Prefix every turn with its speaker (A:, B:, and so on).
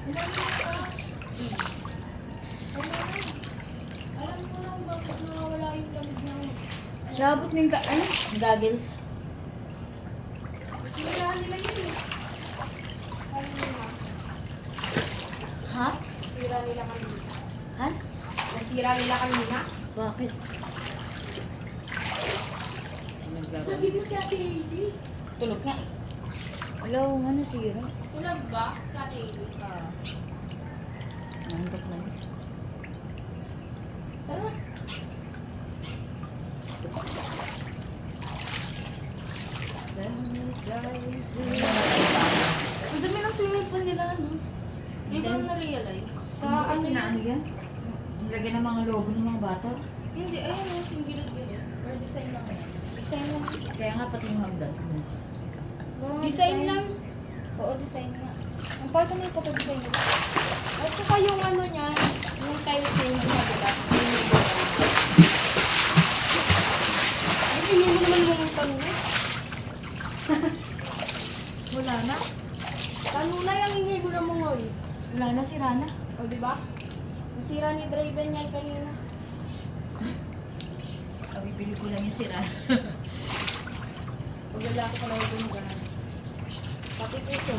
A: Alam ko lang bakit nawawala yung lamig na ako.
B: Sabot mo yung goggles.
A: Sira nila yun eh. Kanina.
B: Ha?
A: Nasira nila kanina.
B: Ha?
A: Nasira nila kanina.
B: Bakit?
A: Sabi mo si Ate Hailey.
B: Tulog nga. Hello, ano sira?
A: Tulog ba si Ate Hailey?
B: Nantok na yun.
A: Tara. Ang dami ng swimming pool nila, no? Hindi ko na-realize. Sa ano
B: ano yan? Lagyan ng mga logo ng mga bata.
A: Hindi, ayun o, yung gilid-gilid. Or design lang yan. Design lang.
B: Kaya nga pati yung hagdan.
A: Design lang. Oo, design nga. Ang part na yung pag-design nila. At saka yung ano niya, yung tiles yung nakabulas. Ay, hindi mo naman lumutang na.
B: Wala na.
A: Ano na yung ingay ko na mo ngoy?
B: Wala na si Rana.
A: O, di ba? Nasira ni Draven yan kanina.
B: Bibili ko lang yung si Rana.
A: Pag lalaki ko lang yung gano'n. Pati po ito,